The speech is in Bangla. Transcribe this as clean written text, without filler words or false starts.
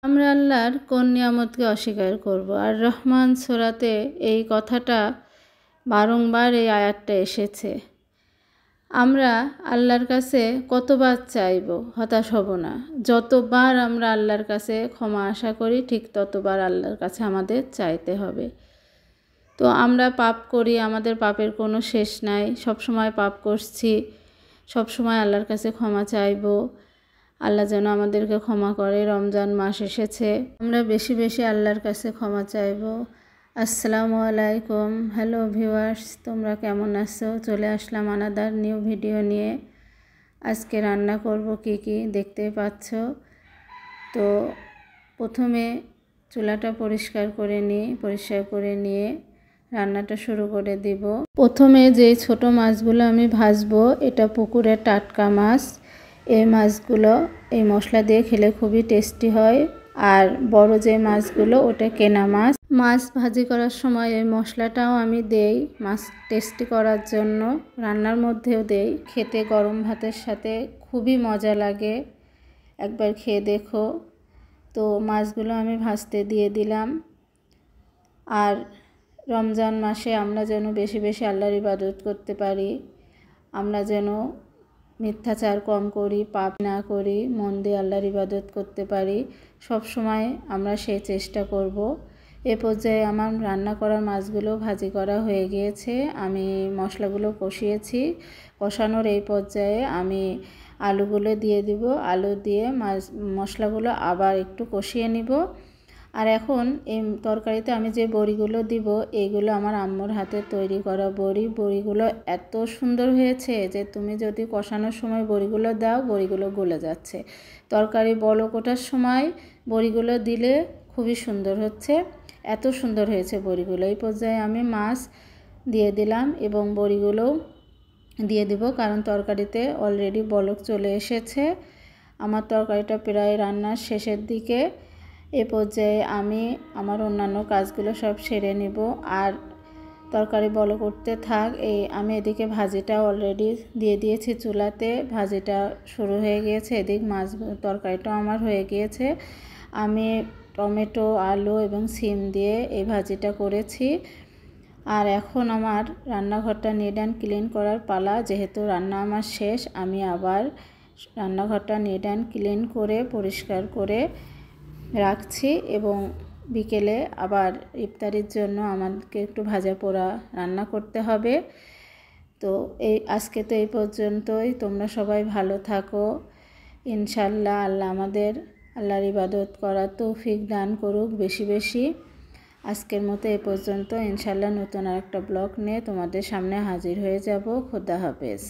আমরা আল্লাহর কোন নিয়ামতকে অস্বীকার করব? আর রহমান সূরাতে এই কথাটা বারংবার এই আয়াতটা এসেছে। আমরা আল্লাহর কাছে কতবার চাইব, হতাশ হব না। যতবার আমরা আল্লাহর কাছে ক্ষমা আশা করি, ঠিক ততবার আল্লাহর কাছে আমাদের চাইতে হবে। তো আমরা পাপ করি, আমাদের পাপের কোনো শেষ নাই, সবসময় পাপ করছি, সবসময় আল্লাহর কাছে ক্ষমা চাইব। আল্লাহ যেন আমাদেরকে ক্ষমা করে। রমজান মাস এসেছে, আমরা বেশি বেশি আল্লাহর কাছে ক্ষমা চাইব। আসসালামু আলাইকুম, হ্যালো ভিউয়ার্স, তোমরা কেমন আছো? চলে আসলাম আনাদার নিউ ভিডিও নিয়ে। আজকে রান্না করব কি দেখতেই পাচ্ছ। তো প্রথমে চুলাটা পরিষ্কার করে নিয়ে রান্নাটা শুরু করে দিব। প্রথমে যেই ছোট মাছগুলো আমি ভাজবো, এটা পুকুরের টাটকা মাছ। এই মাছগুলো এই মশলা দিয়ে খেলে খুবই টেস্টি হয়। আর বড় যে মাছগুলো, ওটা কেনা মাছ। মাছ ভাজি করার সময় এই মশলাটাও আমি দেই মাছ টেস্টি করার জন্য, রান্নার মধ্যেও দেই। খেতে গরম ভাতের সাথে খুবই মজা লাগে, একবার খেয়ে দেখো। তো মাছগুলো আমি ভাজতে দিয়ে দিলাম। আর রমজান মাসে আমরা যেন বেশি বেশি আল্লাহর ইবাদত করতে পারি, আমরা যেন মিথ্যাচার কম করি, পাপ না করি, মন দিয়ে আল্লাহর ইবাদত করতে পারি, সব সময় আমরা সেই চেষ্টা করব। এ পর্যায়ে আমার রান্না করা মাছগুলো ভাজি করা হয়ে গিয়েছে। আমি মশলাগুলো কষিয়েছি। কষানোর এই পর্যায়ে আমি আলুগুলো দিয়ে দিব। আলু দিয়ে মশলাগুলো আবার একটু কষিয়ে নিব। আর এখন এই তরকারিতে আমি যে বড়িগুলো দিব, এইগুলো আমার আম্মুর হাতে তৈরি করা বড়িগুলো এত সুন্দর হয়েছে যে তুমি যদি কষানোর সময় বড়িগুলো দাও, বড়িগুলো গলে যাচ্ছে। তরকারি বলক ওঠার সময় বড়িগুলো দিলে খুবই সুন্দর হচ্ছে, এত সুন্দর হয়েছে বড়িগুলো। এই পর্যায়ে আমি মাছ দিয়ে দিলাম এবং বড়িগুলোও দিয়ে দিব, কারণ তরকারিতে অলরেডি বলক চলে এসেছে। আমার তরকারিটা প্রায় রান্নার শেষের দিকে। এ পর্যায়ে আমি আমার অন্যান্য কাজগুলো সব সেরে নেব। আর তরকারি বলক উঠতে থাক। আমি এদিকে ভাজিটা অলরেডি দিয়ে দিয়েছি চুলাতে, ভাজিটা শুরু হয়ে গিয়েছে। এদিক মাছ তরকারিটাও আমার হয়ে গিয়েছে। আমি টমেটো, আলু এবং সিম দিয়ে এই ভাজিটা করেছি। আর এখন আমার রান্নাঘরটা নিট অ্যান্ড ক্লিন করার পালা। যেহেতু রান্না আমার শেষ, আমি আবার রান্নাঘরটা নিট অ্যান্ড ক্লিন করে পরিষ্কার করে রাখছি। এবং বিকেলে আবার ইফতারির জন্য আমাদেরকে একটু ভাজা পোড়া রান্না করতে হবে। তো আজকে তো এই পর্যন্তই। তোমরা সবাই ভালো থাকো। ইনশাল্লাহ আল্লাহ আমাদের আল্লাহর ইবাদত করার তৌফিক দান করুক বেশি বেশি। আজকের মতো এ পর্যন্ত। ইনশাল্লাহ নতুন আরেকটা ব্লগ নিয়ে তোমাদের সামনে হাজির হয়ে যাব। খোদা হাফেজ।